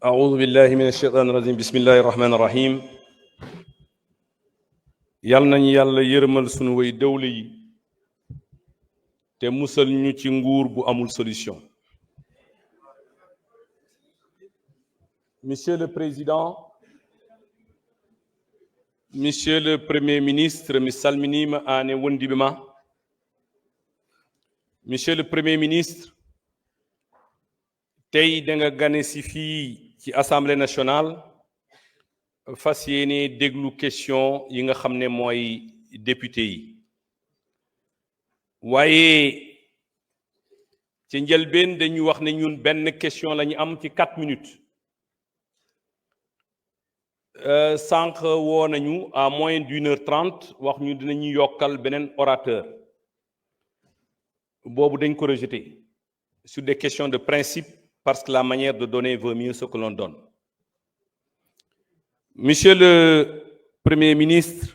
أعوذ بالله من الشيطان الرجيم بسم الله الرحمن الرحيم yal nañu yàlla yërëmal sunu way dawle yi te musal ñu ci nguur bu amul solution. Monsieur le Président, Monsieur le Premier ministre, mi salminima an e wondiɓe ma. Monsieur le Premier ministre, tey da nga gane si fii ci Assemblée nationale fas yéene déglu question yi nga xam ne mooy député yi waaye ci njëlbeen dañu wax ne ñun benn question la ñu am ci 4 minutes sànq woo nañu à moins d'1h30 wax ñu dinañu yokkal beneen orateur boobu dañ ko rejeté sur des questions de principe parce que la manière de donner vaut mieux ce que l'on donne. Monsieur le Premier ministre,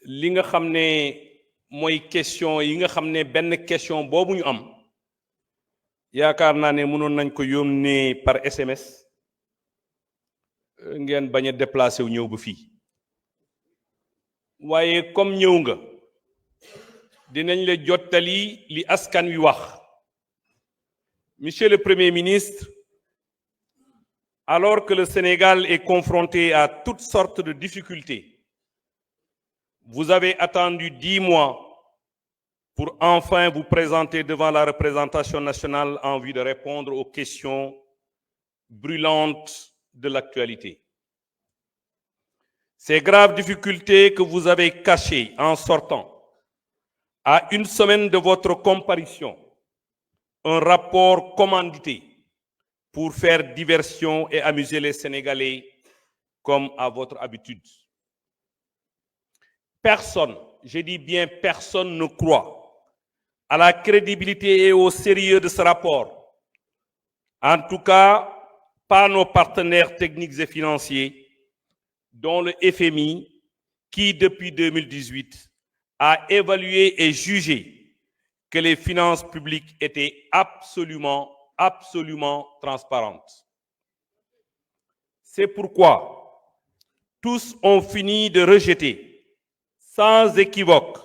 li nga xam ne mooy question yi nga xam ne benn question boobu ñu am yaakaar naa ne mënoon nañ ko yónnee par SMS ngeen bañ a déplacé wu ñëw ba fii waaye comme ñëw nga dinañ la jottali li askan wi wax. Monsieur le Premier ministre, alors que le Sénégal est confronté à toutes sortes de difficultés, vous avez attendu 10 mois pour enfin vous présenter devant la représentation nationale en vue de répondre aux questions brûlantes de l'actualité. Ces graves difficultés que vous avez cachées en sortant, à une semaine de votre comparution, un rapport commandité pour faire diversion et amuser les Sénégalais comme à votre habitude. Personne, je dis bien personne, ne croit à la crédibilité et au sérieux de ce rapport. En tout cas, pas nos partenaires techniques et financiers, dont le FMI, qui depuis 2018 a évalué et jugé que les finances publiques étaient absolument transparentes. C'est pourquoi tous ont fini de rejeter, sans équivoque,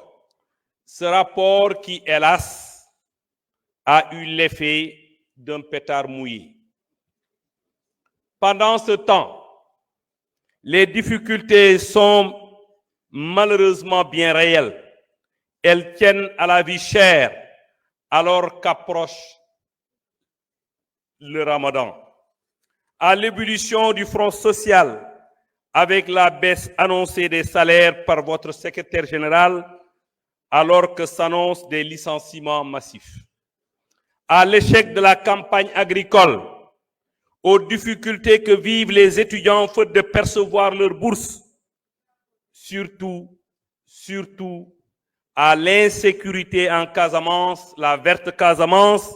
ce rapport qui, hélas, a eu l'effet d'un pétard mouillé. Pendant ce temps, les difficultés sont malheureusement bien réelles. Elles tiennent à la vie chère alors qu'approche le Ramadan, à l'évolution du front social avec la baisse annoncée des salaires par votre secrétaire général alors que s'annoncent des licenciements massifs, à l'échec de la campagne agricole, aux difficultés que vivent les étudiants faute de percevoir leur bourse, surtout à l'insécurité en Casamance, la verte Casamance,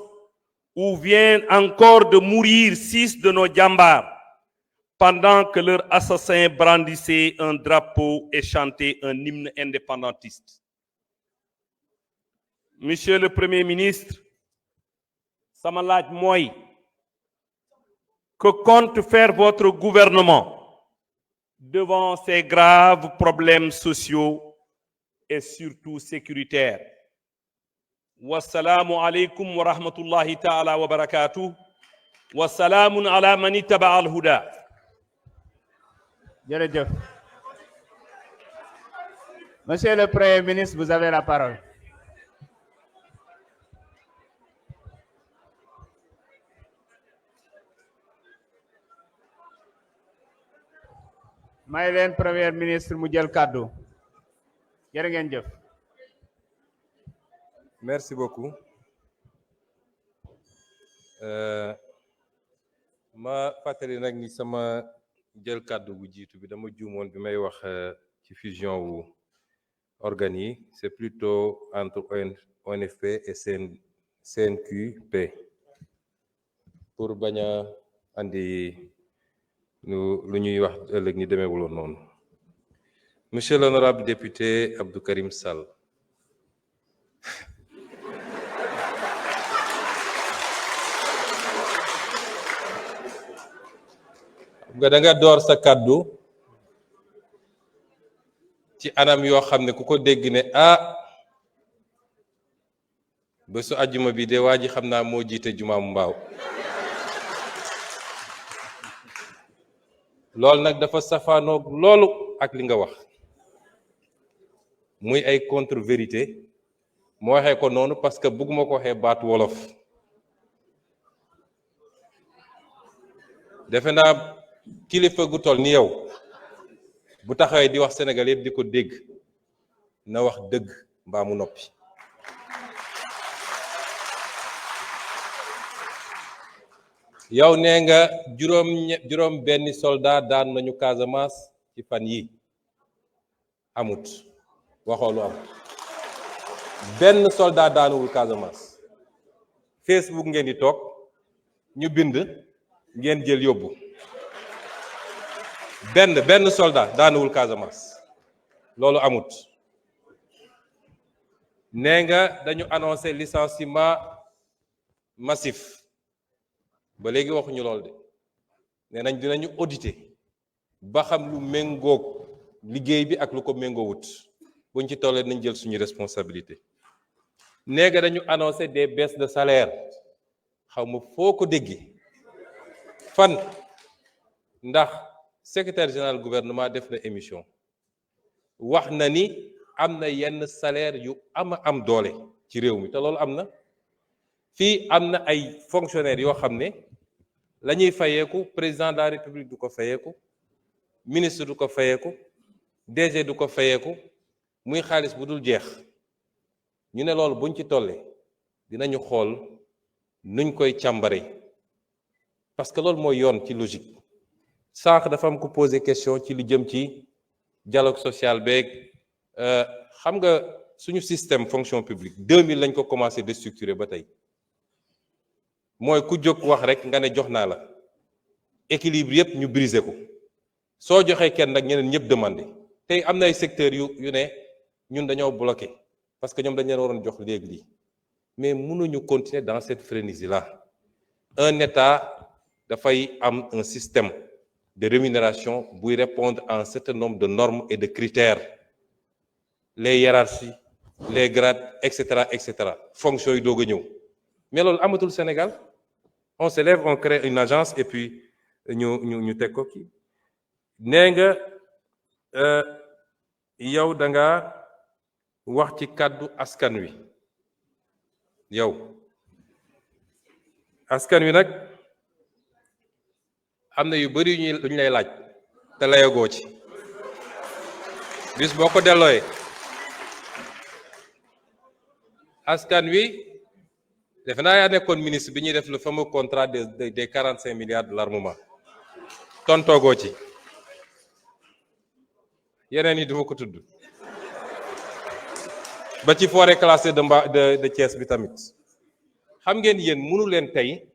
où viennent encore de mourir 6 de nos djambars, pendant que leurs assassins brandissaient un drapeau et chantaient un hymne indépendantiste. Monsieur le Premier ministre, sama laaj mooy, que compte faire votre gouvernement devant ces graves problèmes sociaux et surtout sécuritaire. Wassalamu alaikum wa rahmatullahi ta'ala wa barakatuh. Wassalamun ala man ittaba al-huda. Jërëjëf. Monsieur le Premier ministre, vous avez la parole. May leen Premier ministre mu jël kàddu. Jërë ngeen jëf. Merci beaucoup. Ma fàttali nag ni sama jël kàddu bu jiitu bi dama juumoon bi may wax ci fusion wu organes yi, c'est plutôt entre ONFP et CNQP pour bañ a andi lu ñuy wax ëllëg ni demeewuloon noonu. Monsieur l'honorable député Abdou Karim Sall, da nga door sa kàddu ci anam yoo xam ne ku ko dégg ne bésu àjjuma bi de waa ji xam naa moo jiite jumaamu Mbaaw loolu nag dafa safaanoog loolu ak li nga wax muy ay contre vérité moo waxee ko noonu parce que bëgguma ko waxee baatu wolof defe naa kilifa gu toll ni yow bu taxawee di wax Sénégal yëpp di ko dégg na wax dëgg mbaa mu noppi yow nee nga juróom benni soldat daan nañu Casamance ci fan yi amut waxoo lu am benn soldat daanuwul Casamance Facebook ngeen di toog ñu bind ngeen jël yóbbu benn soldat daanuwul Casamance loolu amut nee nga dañu annoncé licenciement massif ba léegi waxuñu lool de nee nañ dinañu auditer ba xam lu méngoog liggéey bi ak lu ko méngoowut buñ ci tollee nañ jël suñu responsabilité nee nga dañu annoncé des baisses de salaire xaw ma foo ko déggee fan ndax secrétaire général gouvernement def na émission wax na ni am na yenn salaire yu am doole ci réew mi te loolu am na fii am na ay fonctionnaires yoo xam ne la ñuy fayeeku président de la république du ko fayeeku ministre du ko fayeeku DG du ko fayeeku muy xaalis bu dul jeex ñu ne loolu buñ ci tollee dinañu xool nuñ koy càmbare parce que loolu mooy yoon ci logique sànq dafa am ko poser question ci li jëm ci dialogue social beeg xam nga suñu système fonction publique 2000 lañ ko commencé déstructurer ba tey mooy ku jóg wax rek nga ne jox naa la équilibre yëpp ñu briser ko soo joxee kenn nag ñeneen ñëpp demandé tey am na ay secteurs yu ne ñun dañoo bloqué parce que ñoom dañ leen waroon jox léegi lii mais mënuñu continuer dans cette frénésie là un état dafay am un système de rémunération buy répondre à un certain nombre de normes et de critères les hiérarchies les grades etc. fonctions yi doog a ñëw mais loolu amatul Sénégal on se lève on crée une agence et puis ñu teg ko kii nee nga yow da nga wax ci kàddu askan wi yow askan wi nag am na yu bari yu ñu lay laaj te layagoo ci bis boo ko dellooyee askan wi defe naa yaa nekkoon ministre bi ñuy def le fameux contrat des 45 milliards de l'armement tontoogoo ci yeneen yi duma ko tudd ba ci forêt classée de Thiès bi tamit xam ngeen yéen mënu leen tey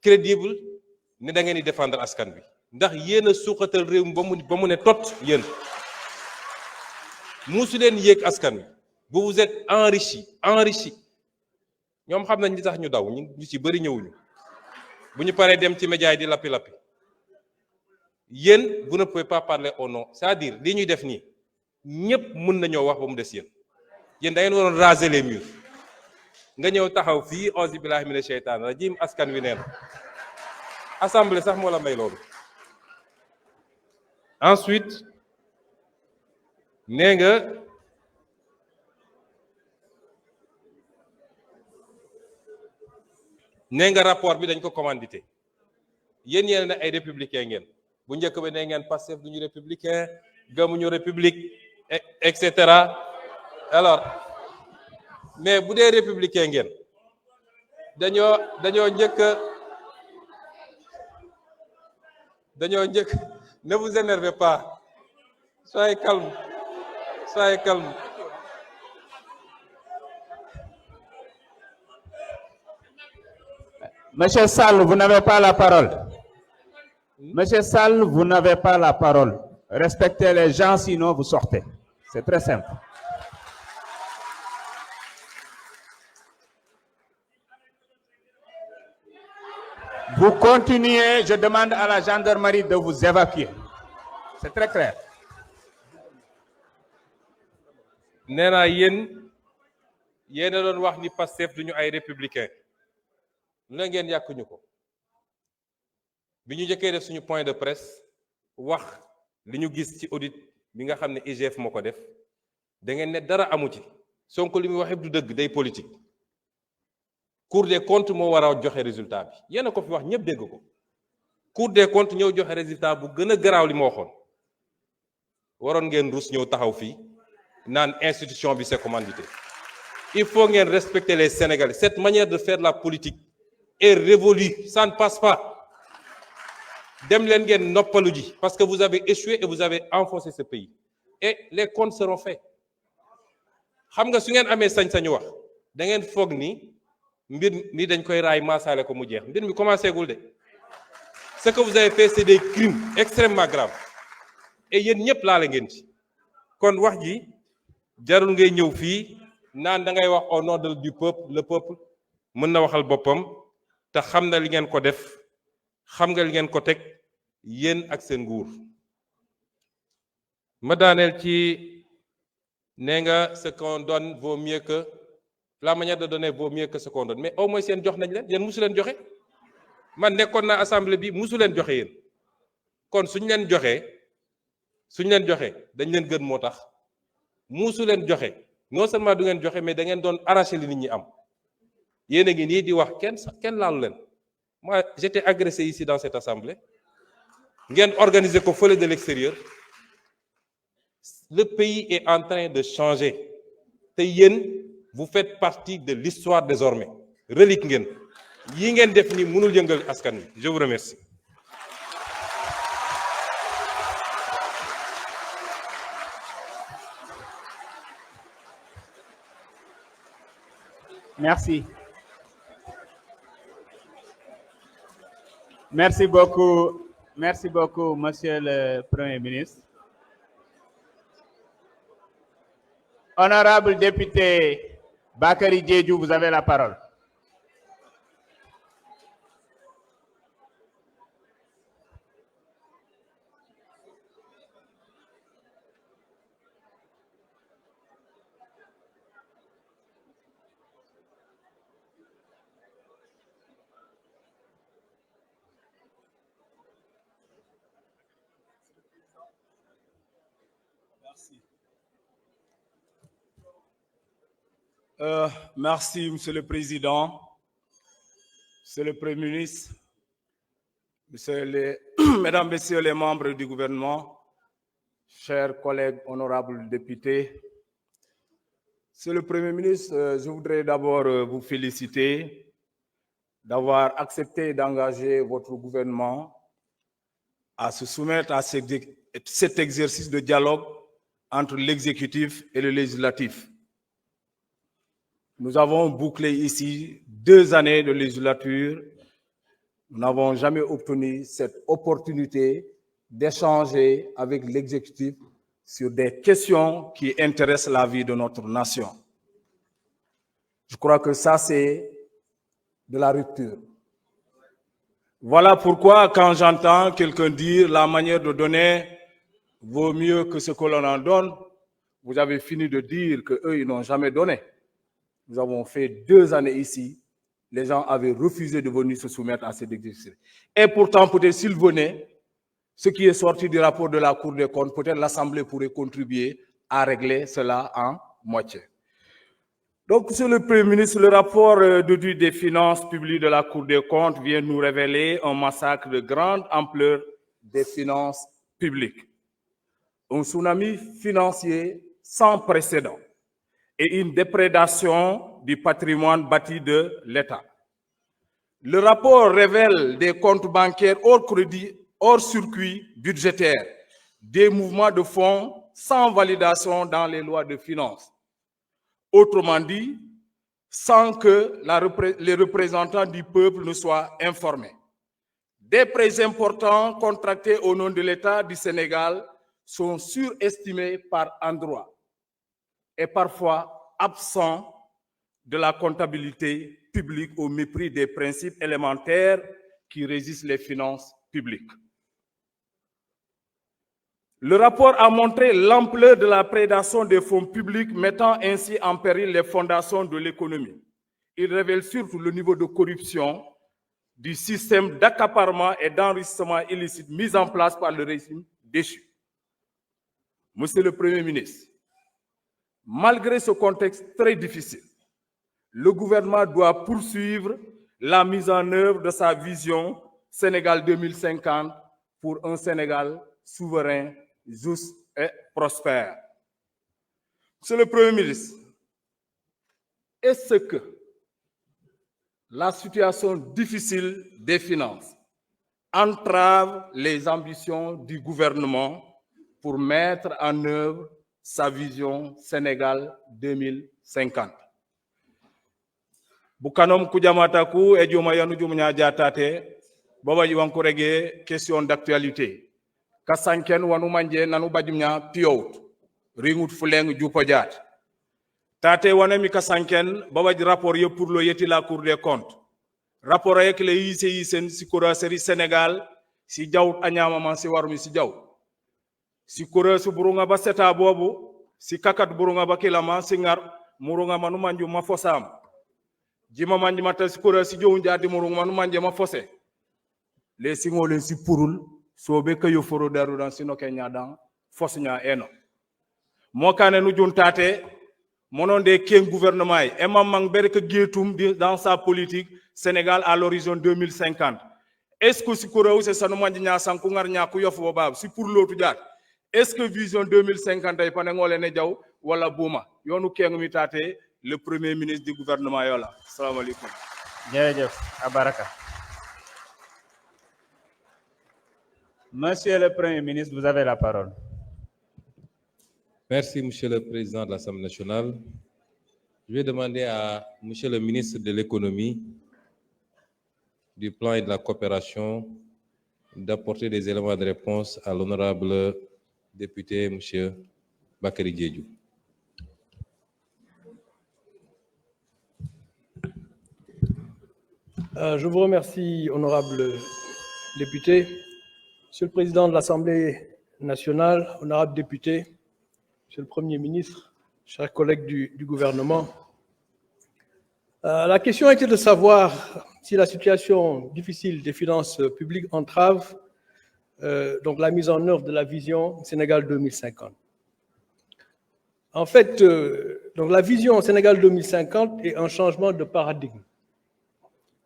crédible ne da ngeen di défendre askan bi ndax yéen a suuxatal réew mi ba mu ne tot yéen musu leen yéeg askan wi vous vous êtes enrichi ñoom xam nañ li tax ñu daw ñu ci bëri ñëwuñu bu ñu paree dem ci média yi di lappi yéen vous ne pouvez pas parler au nom c'est-à-dire li ñuy def nii ñëpp mën nañoo wax ba mu des yéen da ngeen waroon raser les murs nga ñëw taxaw fii auzu billahi mina sheytaan rajim askan wi neen assemblée sax moo la may loolu ensuite nee nga rapport bi dañ ko commandité yéen yéen ne ay républicain ngeen bu njëkk ba ne ngeen Pastef duñu républicain gëmuñu république et cetera alors mais bu dee républicain ngeen dañoo njëkk ne vous énervez pas soyez calme Monsieur Sall, vous n'avez pas la parole. Monsieur Sall, vous n'avez pas la parole. Respectez les gens, sinon vous sortez. C'est très simple. Vous continuez, je demande à la gendarmerie de vous évacuer. C'est très clair. nee naa yéen a doon wax ni Pastef duñu ay républicain lu na ngeen yàkkuñu ko bi ñu njëkkee def suñu point de presse wax li ñu gis ci audit bi nga xam ne IGF moo ko def da ngeen ne dara amu ci Sonko li muy wax yëpp du dëgg day politique Cour des comptes moo war a joxe résultat bi yéen a ko fi wax ñëpp dégg ko Cour des comptes ñëw joxe résultat bu gën a garaaw li ma waxoon waroon ngeen rus ñëw taxaw fii naan institution bi c'est commandité il faut ngeen respecter les Sénégalais cette manière de faire la politique est révolue ça ne passe pas dem leen ngeen noppalu ji parce que vous avez échoué et vous avez enfoncé ce pays et les comptes seront faits xam nga su ngeen amee sañ-sañu wax da ngeen foog ni mbir mi dañ koy raay maasaale ko mu jeex mbir mi commencé gul de ce que vous avez fait c'est des crimes extrêmement graves et yéen ñëpp laale ngeen ci kon wax ji jarul ngay ñëw fii naan da ngay wax au nom du peuple le peuple mën na waxal boppam te xam na li ngeen ko def xam nga li ngeen ko teg yéen ak seen nguur ma daaneel ci nee nga ce qu'on donne vaut mieux que la manière de donner vaut mieux que ce qu'on donne mais au moins seen jox nañ leen yéen musu leen joxe man nekkoon naa assemblée bi musu leen joxe yéen kon suñ leen joxee dañ leen gën moo tax musu leen joxe non seulement du ngeen joxe mais da ngeen doon arracher li nit ñi am yéen a ngi nii di wax kenn laalu leen moi j'étais agressé ici dans cette assemblée ngeen organiser ko fële de l'extérieur le pays est en train de changer te yéen vous faites partie de l'histoire désormais relique ngeen yi ngeen def ni mënul yëngal askan wi je vous remercie. Merci. Merci beaucoup, Monsieur le Premier ministre. Honorable député Bakary Diédhiou, vous avez la parole. Merci, Monsieur le Président, Monsieur le Premier ministre, Mesdames, Messieurs les membres du gouvernement, chers collègues honorables députés. Monsieur le Premier ministre, je voudrais d'abord vous féliciter d'avoir accepté d'engager votre gouvernement à se soumettre à cet exercice de dialogue entre l'exécutif et le législatif. Nous avons bouclé ici 2 années de législature. Nous n'avons jamais obtenu cette opportunité d'échanger avec l'exécutif sur des questions qui intéressent la vie de notre nation. Je crois que ça, c'est de la rupture. Voilà pourquoi, quand j'entends quelqu'un dire la manière de donner vaut mieux que ce que l'on en donne, vous avez fini de dire qu'eux, ils n'ont jamais donné. Nous avons fait 2 années ici. Les gens avaient refusé de venir se soumettre à cet exercice. Et pourtant, peut-être s'ils venaient, ce qui est sorti du rapport de la Cour des comptes, peut-être l'Assemblée pourrait contribuer à régler cela en moitié. Donc, Monsieur le Premier ministre, le rapport d'audit des finances publiques de la Cour des comptes vient nous révéler un massacre de grande ampleur des finances publiques. Un tsunami financier sans précédent et une déprédation du patrimoine bâti de l'État. Le rapport révèle des comptes bancaires hors crédit, hors circuit budgétaire, des mouvements de fonds sans validation dans les lois de finances. Autrement dit, sans que les représentants du peuple ne soient informés. Des prêts importants contractés au nom de l'État du Sénégal sont surestimés par endroits et parfois absents de la comptabilité publique au mépris des principes élémentaires qui régissent les finances publiques. Le rapport a montré l'ampleur de la prédation des fonds publics, mettant ainsi en péril les fondations de l'économie. Il révèle surtout le niveau de corruption du système d'accaparement et d'enrichissement illicite mis en place par le régime déchu. Monsieur le Premier ministre, malgré ce contexte très difficile, le gouvernement doit poursuivre la mise en œuvre de sa vision Sénégal 2050 pour un Sénégal souverain, juste et prospère. Monsieur le Premier ministre, est-ce que la situation difficile des finances entrave les ambitions du gouvernement pour mettre en œuvre sa vision Sénégal 2050? Bukanom Kujamataku et Diomayanu Djumnya Diatate, Baba Yiwankorege, question d'actualité. Kasanken Wanumanje Nanu Badjumnya Piot, Ringout Fuleng Djupojat. Tate Wanemi Kasanken, Baba rapport pour le Yeti la Cour des comptes. Rapport avec les ICI Sikora Seri Sénégal, si Djaout Anyamaman Sewarmi si Djaout. Si Kore su burunga ba seta bobu, si kakat burunga ba kilama singar, murunga manu manju mafosam. Jima manji mata si Kore si joun jadi murunga manu manje mafose. Les singole si purul, sobe ke yo foro daru dan sino kenya dan, fosnya eno. Mokane nu juntate, monon de ken gouvernement, emam mangbere ke gietum dans sa politique, Sénégal à l'horizon 2050. Est-ce que si Kore ou se sanu manji nya sankungar nya kuyofu bobab, si pour l'autre jat, est-ce que vision 2050 est pas ne diaw wala bouma yonu kengu mi taté le premier ministre du gouvernement yola assalamu alaykum Jerejef Abaraka. Monsieur le Premier ministre, vous avez la parole. Merci, Monsieur le Président de l'Assemblée nationale. Je vais demander à Monsieur le ministre de l'Économie, du Plan et de la Coopération d'apporter des éléments de réponse à l'honorable député M. Bakary Diédhiou. Je vous remercie, honorable député. Monsieur le Président de l'Assemblée nationale, honorable député, Monsieur le Premier ministre, chers collègues du gouvernement, la question était de savoir si la situation difficile des finances publiques entrave donc la mise en œuvre de la vision Sénégal 2050. En fait, donc la vision Sénégal 2050 est un changement de paradigme.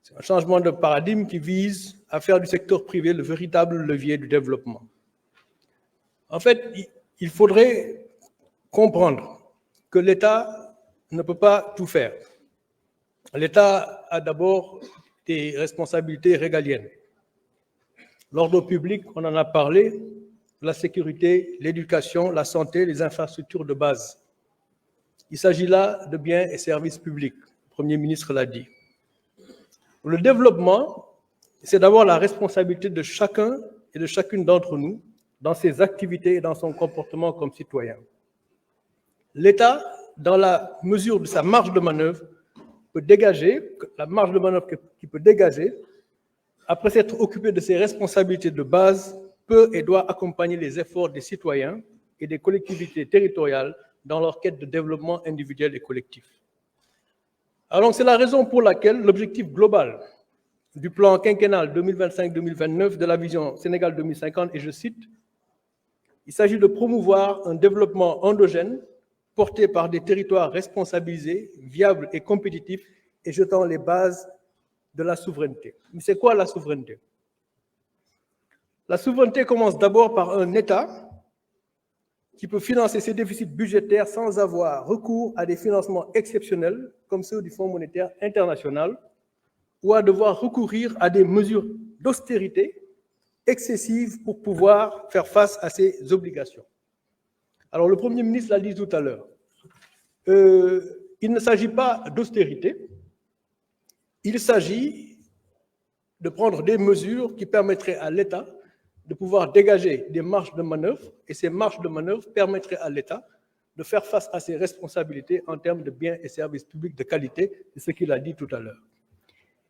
C'est un changement de paradigme qui vise à faire du secteur privé le véritable levier du développement. En fait, il faudrait comprendre que l'État ne peut pas tout faire. L'État a d'abord des responsabilités régaliennes. L'ordre public, on en a parlé, la sécurité, l'éducation, la santé, les infrastructures de base. Il s'agit là de biens et services publics, le Premier ministre l'a dit. Le développement, c'est d'abord la responsabilité de chacun et de chacune d'entre nous dans ses activités et dans son comportement comme citoyen. L'État, dans la mesure de sa marge de manœuvre, peut dégager, la marge de manœuvre qu'il peut dégager, après s'être occupé de ses responsabilités de base, peut et doit accompagner les efforts des citoyens et des collectivités territoriales dans leur quête de développement individuel et collectif. Alors, c'est la raison pour laquelle l'objectif global du plan quinquennal 2025-2029 de la vision Sénégal 2050, et je cite, il s'agit de promouvoir un développement endogène porté par des territoires responsabilisés, viables et compétitifs et jetant les bases de la souveraineté. Mais c'est quoi la souveraineté? La souveraineté commence d'abord par un État qui peut financer ses déficits budgétaires sans avoir recours à des financements exceptionnels comme ceux du Fonds monétaire international ou à devoir recourir à des mesures d'austérité excessives pour pouvoir faire face à ses obligations. Alors le Premier ministre l'a dit tout à l'heure, il ne s'agit pas d'austérité, il s'agit de prendre des mesures qui permettraient à l'État de pouvoir dégager des marges de manœuvre, et ces marges de manœuvre permettraient à l'État de faire face à ses responsabilités en termes de biens et services publics de qualité, c'est ce qu'il a dit tout à l'heure.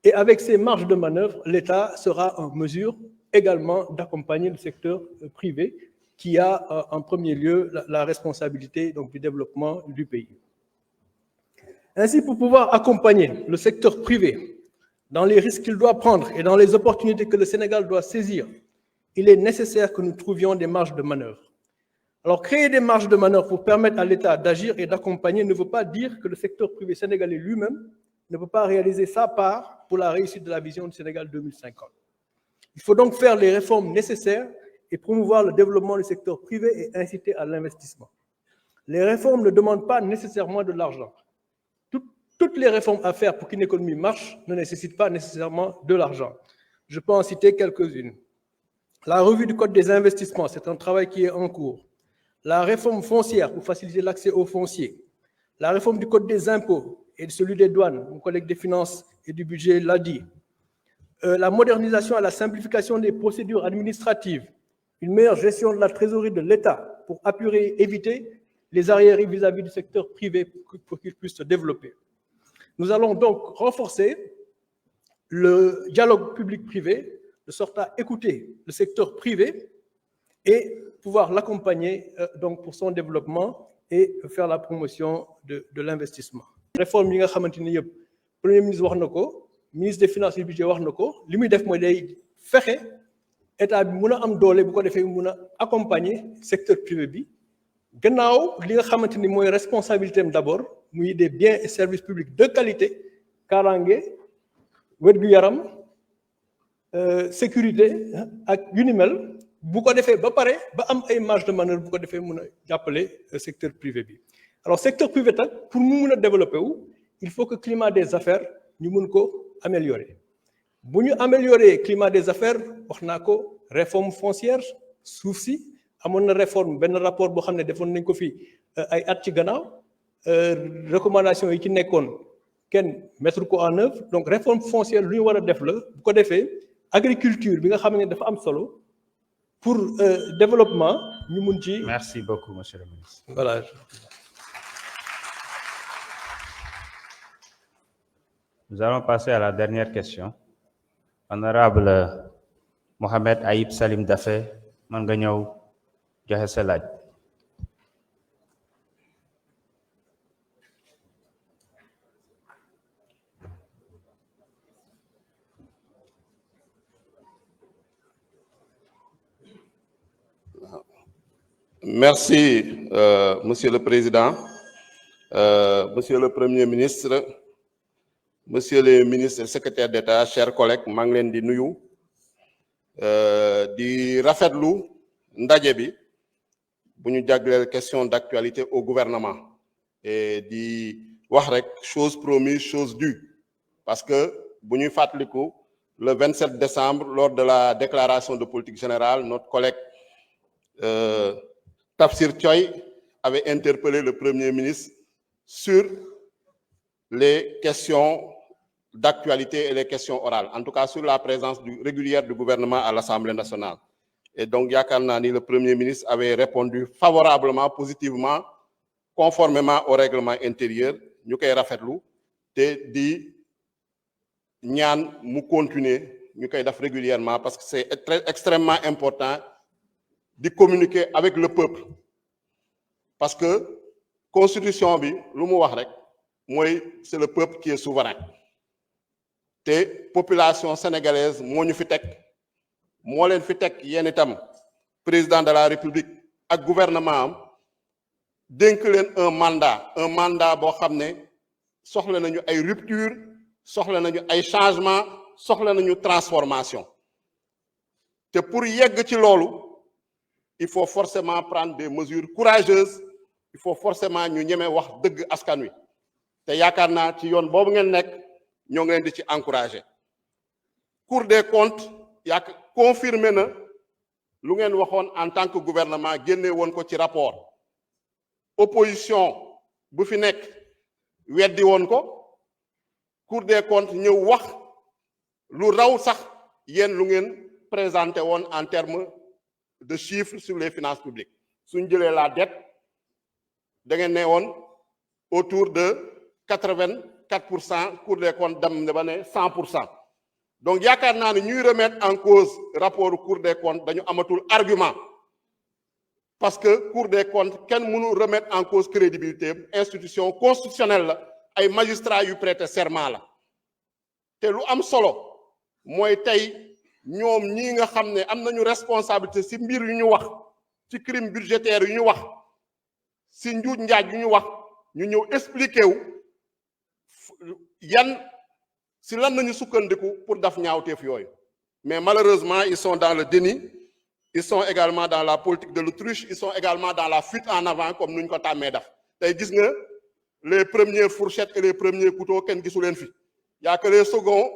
Et avec ces marges de manœuvre, l'État sera en mesure également d'accompagner le secteur privé qui a en premier lieu la responsabilité donc, du développement du pays. Ainsi, pour pouvoir accompagner le secteur privé dans les risques qu'il doit prendre et dans les opportunités que le Sénégal doit saisir, il est nécessaire que nous trouvions des marges de manœuvre. Alors, créer des marges de manœuvre pour permettre à l'État d'agir et d'accompagner ne veut pas dire que le secteur privé sénégalais lui-même ne peut pas réaliser sa part pour la réussite de la vision du Sénégal 2050. Il faut donc faire les réformes nécessaires et promouvoir le développement du secteur privé et inciter à l'investissement. Les réformes ne demandent pas nécessairement de l'argent. Toutes les réformes à faire pour qu'une économie marche ne nécessitent pas nécessairement de l'argent. Je peux en citer quelques-unes. La revue du Code des investissements, c'est un travail qui est en cours. La réforme foncière pour faciliter l'accès aux fonciers. La réforme du Code des impôts et celui des douanes, mon collègue des finances et du budget l'a dit. La modernisation et la simplification des procédures administratives. Une meilleure gestion de la trésorerie de l'État pour apurer et éviter les arriérés vis-à-vis du secteur privé pour qu'il puisse se développer. Nous allons donc renforcer le dialogue public-privé de sorte à écouter le secteur privé et pouvoir l'accompagner donc pour son développement et faire la promotion de l'investissement. Réforme yi nga xamante ni yëpp premier ministre wax na ko ministre des finances et du budget wax na ko li muy def mooy day fexe état bi mun a am doole bu ko defee mun a accompagner secteur privé bi gannaaw li nga xamante ni mooy responsabilité am d'abord muy des biens et services publics de qualité kaaraange wér-gu-yaram sécurité ak yu ni mel bu ko defee ba pare ba am ay marge de manœuvre bu ko defee mun a jàppale secteur privé bi. Alors secteur privé tam pour mu mun a développer wu il faut que climat des affaires ñu mun ko améliorer bu ñu améliorer climat des affaires wax naa ko réforme foncière suuf si amoon na réforme benn rapport boo xam ne defoon nañ ko fi ay at ci gannaaw recommandation yi ci nekkoon kenn mettre ko en œuvre donc réforme foncière lu ñu war a def la bu ko defee agriculture bi nga xam ne dafa am solo pour développement ñu mun ci. Merci beaucoup, monsieur le ministre. Voilà. Nous allons passer à la dernière question. Honorable Mohamed Aïb Salim Dafé, mën nga ñëw joxe sa laaj. Merci, Monsieur le Président, Monsieur le Premier ministre, Monsieur le ministre et secrétaire d'État, chers collègues, maa ngi leen di nuyu di rafetlu ndaje bi bu ñu jagleel question d'actualité au gouvernement et di wax rek chose promise, chose due parce que bu ñuy fàttaliku le 27 décembre lors de la déclaration de politique générale notre collègue Tafsir Thioye avait interpellé le Premier ministre sur les questions d'actualité et les questions orales, en tout cas sur la présence régulière du gouvernement à l'Assemblée nationale. Et donc, yaakaar naa ni le Premier ministre avait répondu favorablement, positivement, conformément au règlement intérieur, ñu koy rafetlu te di ñaan mu continuer ñu koy def régulièrement parce que c'est extrêmement important de communiquer avec le peuple parce que constitution bi lu mu wax rek mooy c'est le peuple qui est souverain te population sénégalaise moo ñu fi teg moo leen fi teg yéen itam président de la république ak gouvernement am dénk leen un mandat boo xam ne soxla nañu ay rupture soxla nañu ay changement soxla nañu transformation te pour yegg ci loolu il faut forcément prendre des mesures courageuses il faut forcément ñu ñeme wax dëgg askan wi te yaakaar naa ci yoon boobu ngeen nekk ñoo ngi leen di ci encourager Cour des comptes confirmé na lu ngeen waxoon en tant que gouvernement génne woon ko ci rapport opposition bu fi nekk weddi woon ko Cour des comptes ñëw wax lu raw sax yéen lu ngeen présenté woon en termes de chiffres sur les finances publiques suñ jëlee la dette da ngeen ne woon autour de 4%, Cour des comptes dem na ba ne 100%. Donc yaakaar naa ne ñuy remettre en cause rapport Cour des comptes dañu amatul argument parce que Cour des comptes kenn mënu remettre en cause crédibilité institution constitutionnelle la ay magistrats yu prêter serment la te lu am solo mooy tey ñoom ñii nga xam ne am nañu responsabilité ci mbir yu ñu wax ci crime budgétaire yu ñu wax ci njuuj njaaj yu ñu wax ñu ñëw expliquer wu yan si lan nañu sukkandiku pour daf ñaawteef yooyu mais malheureusement ils sont dans le déni ils sont également dans la politique de l'autruche ils sont également dans la fuite en avant comme nuñ ko tàmmee def tey gis nga les premières fourchettes et les premiers couteaux kenn gisu leen fi y a que les seconds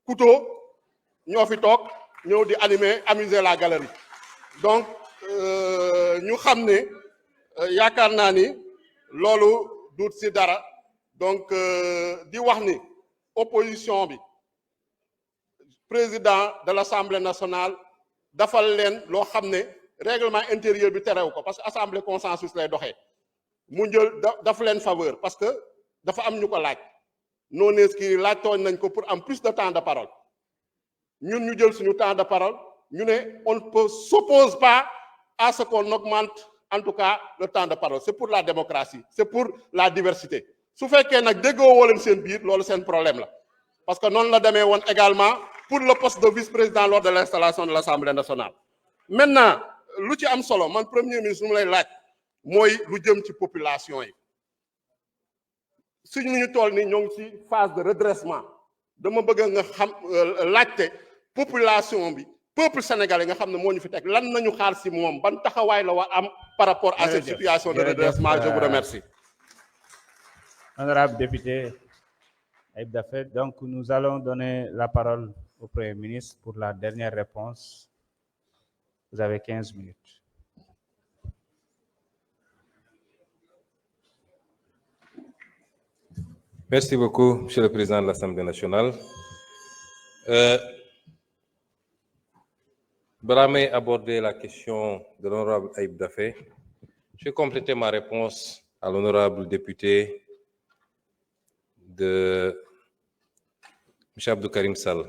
couteaux ñoo fi toog ñëw di amuser la galerie donc ñu xam ne yaakaar naa ni loolu duut si dara donc di wax ni opposition bi président de l'Assemblée nationale dafal leen loo xam ne règlement intérieur bi terew ko parce que assemblée consensus lay doxee mu jël daf leen faveur parce que dafa am ñu ko laaj non inscrits laaj tooñ nañ ko pour am plus de temps de parole ñun ñu jël suñu temps de parole ñu ne on ne s'oppose pas à ce qu'on augmente en tout cas le temps de parole c'est pour la démocratie c'est pour la diversité su fekkee nag déggoo woo leen seen biir loolu seen problème la parce que noonu la demee woon également pour le poste de vice-président lors de l'installation de l'Assemblée nationale maintenant lu ci am solo man premier ministre lu mu lay laaj mooy lu jëm ci population yi suñu ñu toll ni ñoo ngi ci phase de redressement dama bëgg nga xam laajte population bi peuple sénégalais nga xam ne moo ñu fi teg lan nañu xaar ci moom ban taxawaay la war am par rapport à cette situation de redressement. Je vous remercie. Honorable député Ayib Daffé, donc nous allons donner la parole au Premier ministre pour la dernière réponse. Vous avez 15 minutes. Merci beaucoup, Monsieur le Président de l'Assemblée nationale. Balaa may aborder la question de l'honorable Ayib Daffé, je vais compléter ma réponse à l'honorable député de M. Abdou Karim Sall.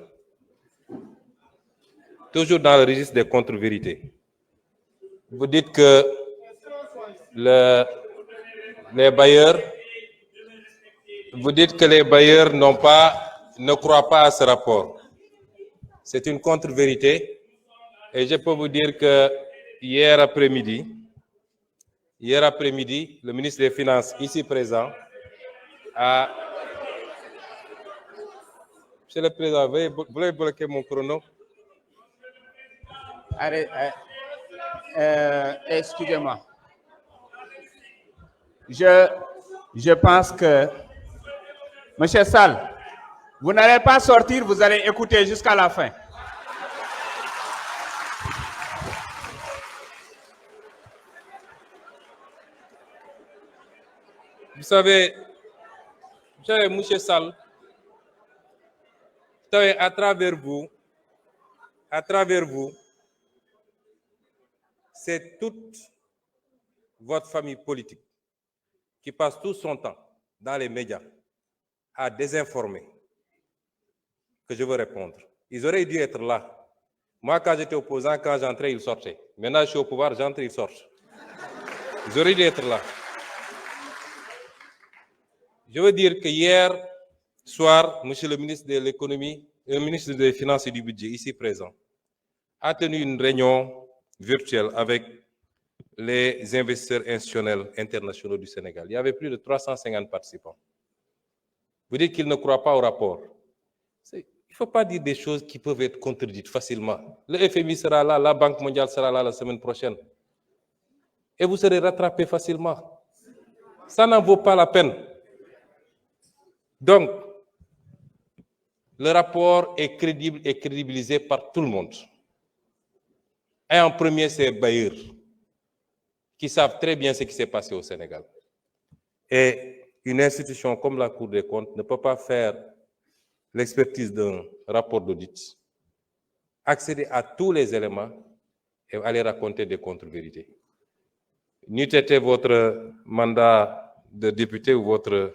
Toujours dans le registre des contre-vérités. Vous dites que les bailleurs ne croient pas à ce rapport. C'est une contre-vérité. Et je peux vous dire que hier après-midi, le ministre des Finances, ici présent, a... Monsieur le Président, vous voulez bloquer mon chrono? Excusez-moi. Je pense que, Monsieur Sall, vous n'allez pas sortir, vous allez écouter jusqu'à la fin. Vous savez, Monsieur Sall, à travers vous, c'est toute votre famille politique qui passe tout son temps dans les médias à désinformer que je veux répondre. Ils auraient dû être là. Moi, quand j'étais opposant, quand j'entrais, ils sortaient. Maintenant, je suis au pouvoir, j'entre, ils sortent. Ils auraient dû être là. Je veux dire que hier soir, Monsieur le ministre de l'économie, le ministre des Finances et du Budget, ici présent, a tenu une réunion virtuelle avec les investisseurs institutionnels internationaux du Sénégal. Il y avait plus de 350 participants. Vous dites qu'ils ne croient pas au rapport. Il ne faut pas dire des choses qui peuvent être contredites facilement. Le FMI sera là, la Banque mondiale sera là la semaine prochaine. Et vous serez rattrapés facilement. Ça n'en vaut pas la peine. Donc, le rapport est crédible et crédibilisé par tout le monde. Et en premier, c'est les bailleurs qui savent très bien ce qui s'est passé au Sénégal. Et une institution comme la Cour des comptes ne peut pas faire l'expertise d'un rapport d'audit, accéder à tous les éléments et aller raconter des contre-vérités. N'eût été votre mandat de député ou votre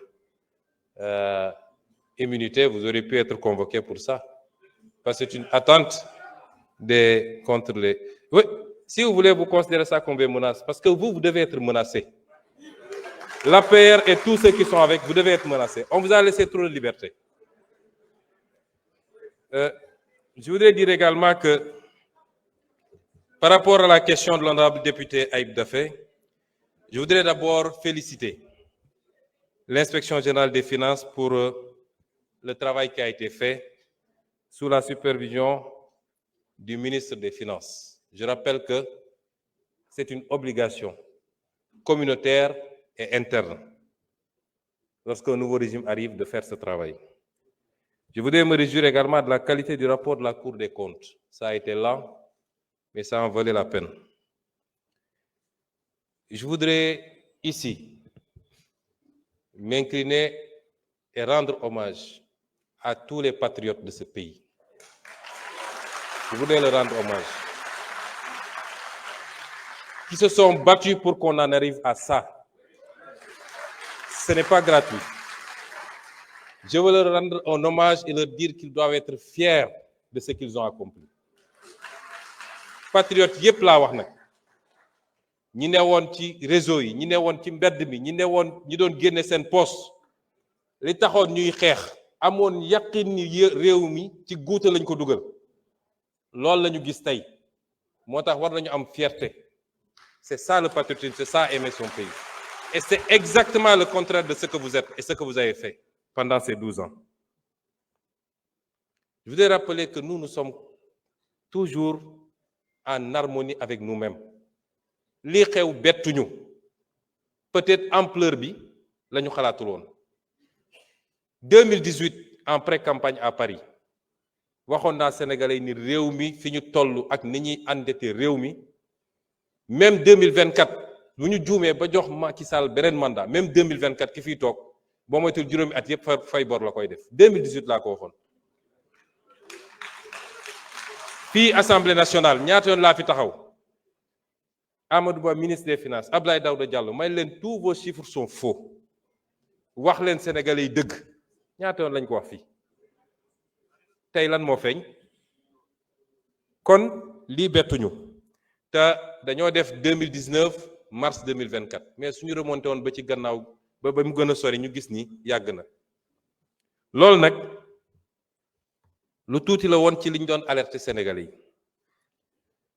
immunité, vous auriez pu être convoqué pour ça. Parce que c'est une attente contre les... Oui, si vous voulez, vous considérez ça comme une menace. Parce que vous devez être menacé. L'APR et tous ceux qui sont avec, vous devez être menacés. On vous a laissé trop de liberté. Je voudrais dire également que par rapport à la question de l'honorable député Aïb Dafé, je voudrais d'abord féliciter l'inspection générale des finances pour le travail qui a été fait sous la supervision du ministre des Finances. Je rappelle que c'est une obligation communautaire et interne lorsqu'un nouveau régime arrive de faire ce travail. Je voudrais me réjouir également de la qualité du rapport de la Cour des comptes. Ça a été lent, mais ça en valait la peine. Je voudrais ici m'incliner et rendre hommage à tous les patriotes de ce pays. Je voudrais leur rendre hommage. Qui se sont battus pour qu'on en arrive à ça. Ce n'est pas gratuit. Je veux leur rendre un hommage et leur dire qu'ils doivent être fiers de ce qu'ils ont accompli. Patriotes yépp laa wax nag ñi newoon ci réseau yi ñi newoon ci mbedd mi ñi doon génne seen poste li taxoon ñuy xeex amoon yaqin ni réew mi ci guuta lañ ko dugal loolu la ñu gis tey moo tax war nañu am fierté. C'est ça le patriotisme, c'est ça aimer son pays. Et c'est exactement le contraire de ce que vous êtes et ce que vous avez fait pendant ces 12 ans. Je voudrais rappeler que nous sommes toujours en harmonie avec nous-mêmes. Li xew bettuñu peut-être ampleur bi la ñu xalaatul woon 2018 en pré-campagne à Paris waxoon naa Sénégalais ni réew mi fi ñu toll ak ni ñuy endetté réew mi même 2024 bu ñu juumee ba jox Macky Sall beneen mandat même 2024 ki fiy toog boo moytul juróomi at yëpp fay bor la koy def 2018 laa ko waxoon. fii Assemblée nationale ñaata yoon laa fi taxaw Amadou Ba ministre des Finances Abdoulaye Daouda Diallo may leen tous vos chiffres sont faux wax leen Sénégalais yi dëgg ñaata yoon lañ ko wax fii tey lan moo feeñ kon lii bettuñu te dañoo def 2019 mars 2024 mais suñu remonté woon ba ci gannaaw ba mu gën a sori ñu gis ni yàgg na loolu nag lu tuuti la woon ci liñ doon alerter Sénégalais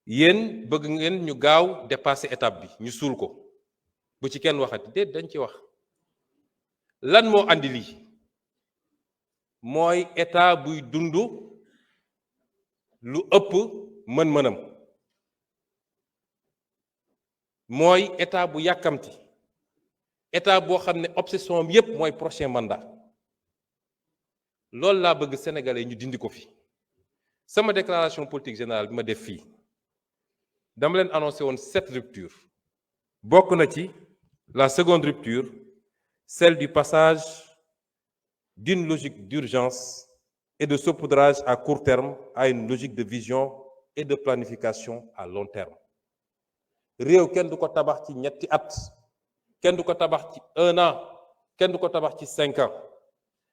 yi yéen bëgg ngeen ñu gaaw dépasser étape bi ñu suul ko bu ci kenn waxati déet dañ ci wax lan moo andi lii mooy état buy dund lu ëpp mën-mënam mooy état bu yàkkamti état boo xam ne obsession am yépp mooy prochain mandat loolu laa bëgg sénégalais ñu dindi ko fi sama déclaration politique générale bi ma def fii dama leen annoncé woon 7 ruptures bokk na ci la seconde rupture celle du passage d'une logique d'urgence et de saupoudrage à court terme à une logique de vision et de planification à long terme réew kenn du ko tabax ci ñetti at kenn du ko tabax ci 1 an kenn du ko tabax ci 5 ans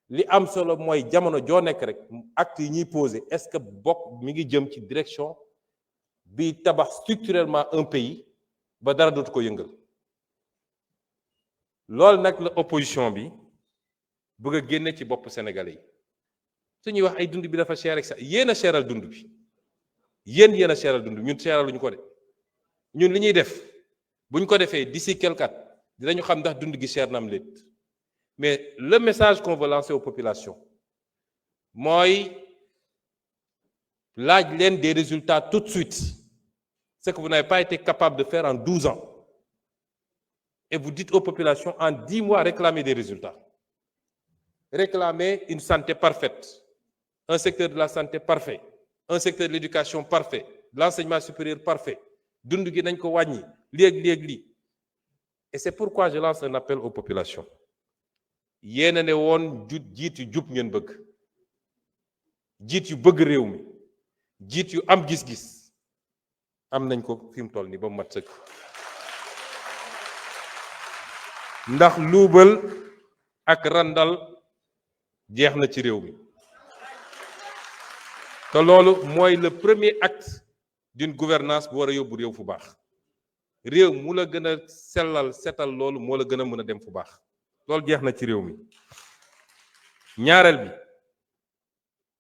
li am solo mooy jamono joo nekk rek acte yi ñuy posé est-ce que bokk mi ngi jëm ci direction bi tabax structurellement un pays ba dara dootu ko yëngal loolu nag la opposition bi bëgg a génne ci bopp sénégalais yi su ñuy wax ay dund bi dafa cher ak sax yéen a seeral dund bi yéen a seeral dund bi ñun seeraluñu ko de ñun li ñuy def buñ ko defee d'ici quelque at dinañu xam ndax dund gi cher na am lépp mais le message qu'on veut lancer aux populations mooy laaj leen des résultats tout de suite ce que vous n'avez pas été capable de faire en 12 ans et vous dites aux populations en 10 mois réclamer des résultats réclamer une santé parfaite un secteur de la santé parfait un secteur de l'éducation parfait de l'enseignement supérieur parfait dund gi nañ ko wàññi léeg-léeg lii et c'est pourquoi je lance un appel aux populations yéen a ne woon jiit yu jub ngeen bëgg jiit yu bëgg réew mi jiit yu am gis-gis am nañ ko fi mu toll nii ba mu mat sëkk ndax luubal ak randal jeex na ci réew mi te loolu mooy le premier acte d'une gouvernance bu war a yóbbu réew fu baax réew mu la gën a sellal setal loolu moo la gën a mën a dem fu baax loolu jeex na ci réew mi ñaareel bi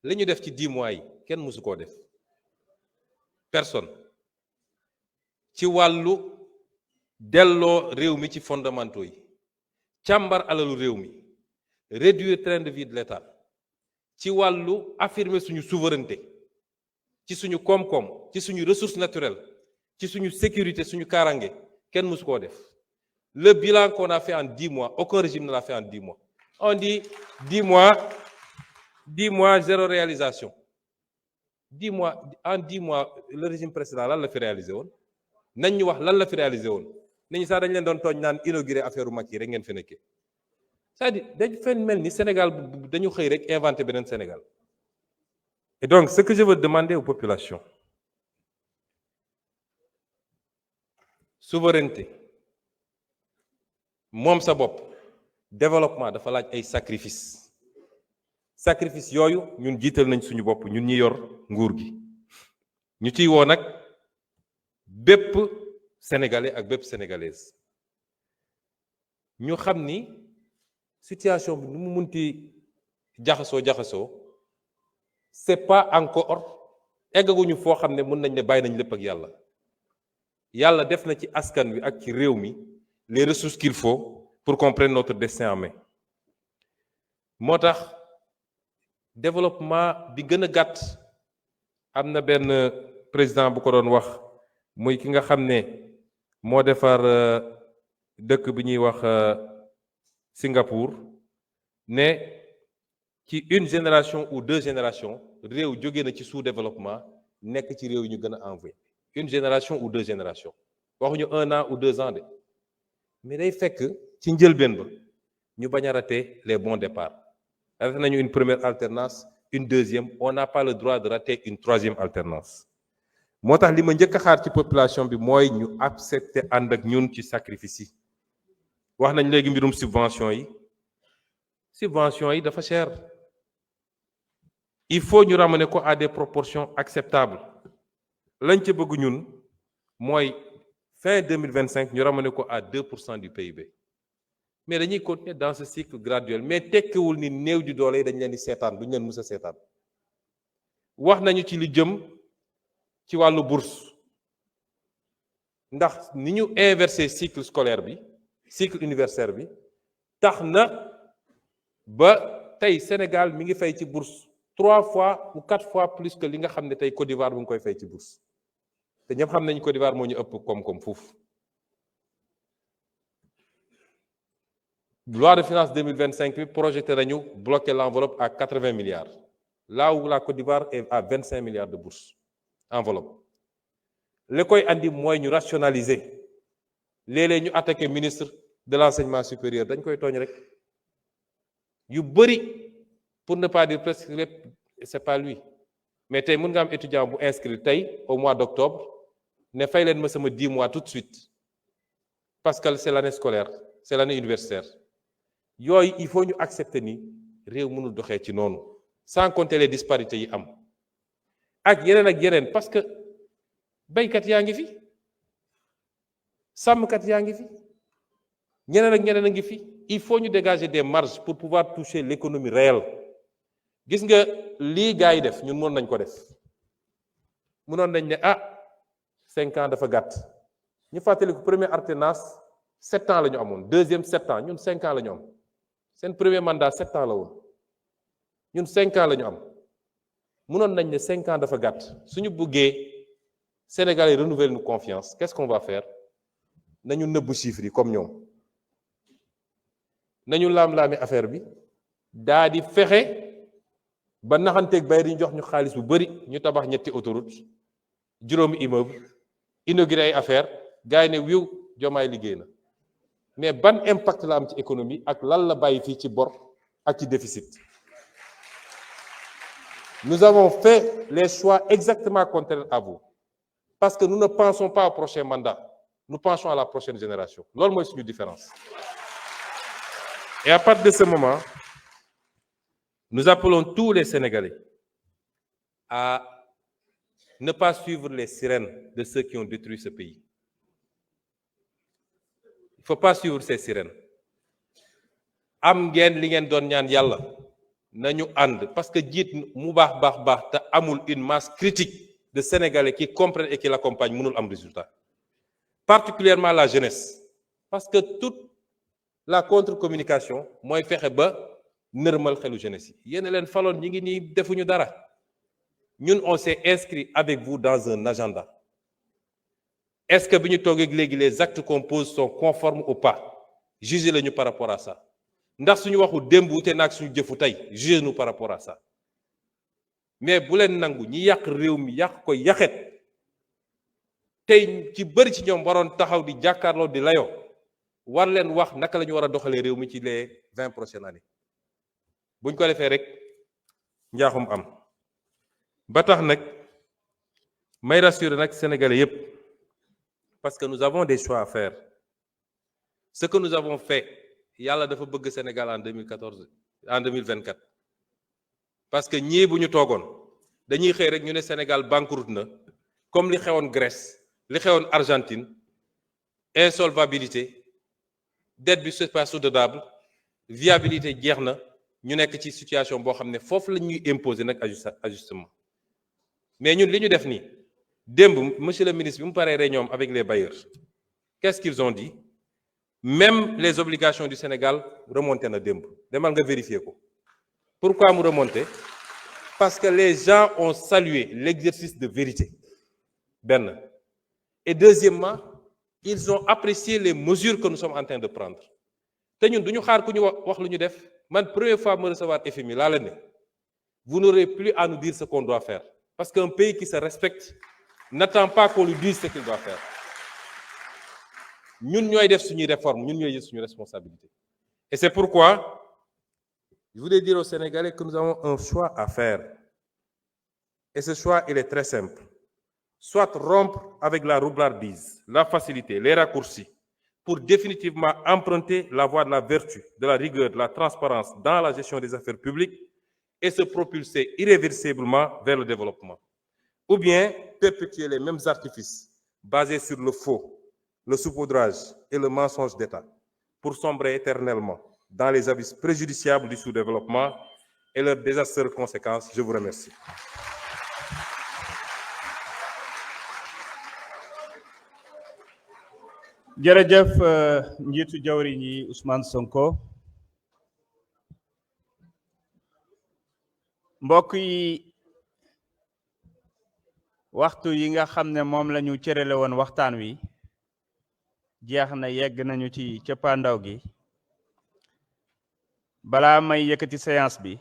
li ñu def ci 10 mois yi kenn mësu koo def personne ci wàllu delloo réew mi ci fondamentaux yi càmbar alalu réew mi réduire train de vie de l'État ci wàllu affirmer suñu souveraineté ci suñu koom-koom ci suñu ressources naturelles ci suñu sécurité suñu kaaraange kenn mësu koo def le bilan qu'on a fait en 10 mois aucun régime ne l'a fait en 10 mois on dit 10 mois zéro réalisation 10 mois en 10 mois le régime précédent lan la fi réalisé woon nañ ñu wax lan la fi réalisé woon nit ñi sax dañ leen doon tooñ naan inauguré affaire u mag yi rek ngeen fi nekkee c'est-à-dire dañ fen mel ni Sénégal dañu xëy rek inventé beneen Sénégal et donc ce que je veux demander aux populations souveraineté moom sa bopp développement dafa laaj ay sacrifice yooyu ñun jiital nañ suñu bopp ñun ñi yor nguur gi ñu ciy woo nag bépp sénégalais ak bépp sénégalaise ñu xam ni situation bi nu mu munti jaxasoo c'est pas encore eggaguñu foo xam ne mën nañ ne bàyyi nañ lépp ak yàlla def na ci askan wi ak ci réew mi les ressources qu'il faut pour qu'on prenne notre destin en main moo tax développement bi gën a gàtt am na benn président bu ko doon wax muy ki nga xam ne moo defar dëkk bi ñuy wax Singapour ne ci une génération ou 2 générations réew jóge na ci sous-développement nekk ci réew yi ñu gën a envoyé une génération ou 2 générations waxuñu 1 an ou 2 ans de mais day fekk ci njëlbeen ba ñu bañ a rater les bons départs raté nañu une première alternance une deuxième on n'a pas le droit de rater une 3e alternance moo tax li ma njëkk a xaar ci population bi mooy ñu accepter ànd ak ñun ci sacrifice yi wax nañ léegi mbirum subvention yi dafa cher il faut ñu ramener ko à des proportions acceptables lañ ca bëgg ñun mooy fin 2025 ñu ramener ko à 2% du PIB mais dañuy continuer dans ce cycle graduel mais tekkiwul ni néew di doole yi dañ leen di seetaan duñ leen mës a seetaan wax nañu ci li jëm ci wàllu bourse ndax ni ñu inversé cycle scolaire bi cycle universitaire bi tax na ba tey Sénégal mi ngi fay ci bourse 3 fois ou 4 fois plus que li nga xam ne tey Côte d'Ivoire bu ngi koy fay ci bourse te ñëpp xam nañu Côte d'Ivoire moo ñu ëpp koom-koom foofu loi de finances 2025 bi projeté nañu bloquer l'enveloppe à 80 milliards là où la Côte d'Ivoire est à 25 milliards de bourse enveloppe li koy andi mooy ñu rationaliser léeg-léeg ñu attaqué ministre de l'enseignement supérieur dañ koy tooñ rek yu bëri pour ne pas dire presque lépp c'est pas lui mais tey mën nga am étudiant bu inscrit tey au mois d'octobre ne fay leen ma sama 10 mois tout de suite parce que c'est l'année scolaire c'est l'année universitaire yooyu il faut ñu accepter ni réew mënul doxee ci noonu sans compter les disparités yi am ak yeneen parce que baykat yaa ngi fi sàmmkat yaa ngi fi ñeneen a ngi fi il faut ñu dégager des marges pour pouvoir toucher l'économie réelle gis nga lii gars yi def ñun mën nañ ko def mënoon nañ ne 5 ans dafa gàtt ñu fàttali ko première alternance 7 ans la ñu amoon deuxième 7 ans ñun 5 ans la ñu am seen premier mandat 7 ans la woon ñun 5 ans la ñu am mënoon nañ ne 5 ans dafa gàtt suñu buggee Sénégal yi renouveler nous confiance qu'est-ce qu'on va faire nañu nëbb chiffres yi comme ñoom nañu laam-laami affaire bi daa di fexe ba naxanteeg bay di jox ñu xaalis bu bari ñu tabax 3 autoroute juróomi immeuble inauguré ay affaire gars yi ne wiw Diomaye liggéey na mais ban impact la am ci économie ak lan la bàyyi fii ci bor ak ci déficit nous avons fait les choix exactement contraires à vous parce que nous ne pensons pas au prochain mandat nous pensons à la prochaine génération loolu mooy suñu différence et à partir de ce moment Nous appelons tous les Sénégalais à ne pas suivre les sirènes de ceux qui ont détruit ce pays. Il ne faut pas suivre ces sirènes. Am ngeen li ngeen doon ñaan yàlla nañu ànd parce que jiit mu baax te amul une masse critique de Sénégalais qui comprennent et qui l'accompagnent mënul am résultat. Particulièrement la jeunesse. Parce que toute la contre-communication mooy fexe ba nërmal xelu jeunesse yi yéen a leen faloon ñi ngi nii defuñu dara. Ñun on s'est inscrit avec vous dans un agenda. Est-ce que bi ñu toogee léegi les actes qu'on pose sont conformes ou pas? Jugez-le par rapport à ça. Ndax suñu waxu démb wute naag suñu jëfu tey jugez-nous par rapport à ça. Mais bu leen nangu ñi yàq réew mi yàq ko yaxet tey ci bëri ci ñoom waroon taxaw di jàkkaarloo di layoo war leen wax naka la ñu war a doxalee réew mi ci les 20 prochaines années. Buñ ko defee rek njaaxum am. Ba tax nag may rassurer nag Sénégalais yépp parce que nous avons des choix à faire. Ce que nous avons fait yàlla dafa bëgg Sénégal en 2024 parce que ñii bu ñu toogoon dañuy xëy rek ñu ne Sénégal banqueroute na comme li xewoon Grèce li xewoon Argentine insolvabilité dette bi c'est pas soutenable viabilité jeex na ñu nekk ci situation boo xam ne foofu la ñuy imposer nag ajustement mais ñun li ñu def nii démb monsieur le ministre bi mu paree réunion avec les bailleurs qu'est-ce qu'ils ont dit? Même les obligations du Sénégal remontent na démb demal nga vérifier ko. Pourquoi mu remonter? Parce que les gens ont salué l'exercice de vérité. Ben. Et deuxièmement, ils ont apprécié les mesures que nous sommes en train de prendre. Te ñun duñu xaar ku ñu wax lu ñu def. Man première fois me recevoir FMI laa la ne. Vous n'aurez plus à nous dire ce qu'on doit faire. Parce qu'un pays qui se respecte n'attend pas qu'on lui dise ce qu'il doit faire. Ñun ñooy def suñuy réforme ñun ñooy jël suñu responsabilité. Et c'est pourquoi je voulais dire aux Sénégalais que nous avons un choix à faire. Et ce choix, il est très simple. Soit rompre avec la roublardise, la facilité, les raccourcis, pour définitivement emprunter la voie de la vertu, de la rigueur, de la transparence dans la gestion des affaires publiques et se propulser irréversiblement vers le développement. Ou bien perpétuer les mêmes artifices basés sur le faux, le saupoudrage et le mensonge d'État pour sombrer éternellement dans les abysses préjudiciables du sous-développement et leurs désastreuses conséquences. Je vous remercie. jërëjëf njiitu jawriñ yi Ousmane Sonko. Mbokk yi waxtu yi nga xam ne moom la ñu cërale woon waxtaan wi jeex na yegg nañu ci cëppaandaw gi balaa may yëkkati séance bi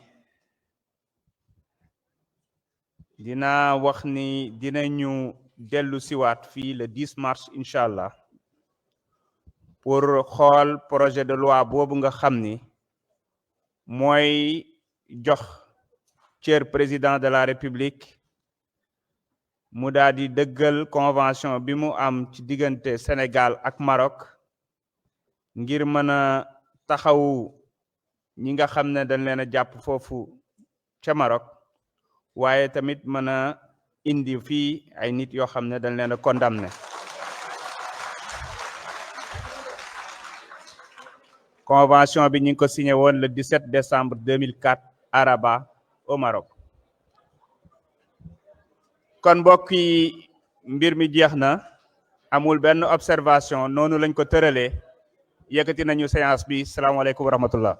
dina wax ni dinañu dellu siwaat fii le 10 mars incha allah pour xool projet de loi boobu nga xam ni mooy jox cër président de la république mu daal di dëggal convention bi mu am ci diggante Sénégal ak Maroc ngir mën a taxawu ñi nga xam ne dañ leen a jàpp foofu ca Maroc waaye tamit mën a indi fii ay nit yoo xam ne dañ leen a condamné. Convention bi ñu ngi ko signé woon le 17 décembre 2004 à Rabat au Maroc. kon mbokk yi mbir mi jeex na amul benn observation noonu lañ ko tëralee yëkkati nañu séance bi salaamaaleykum wa rahmatullah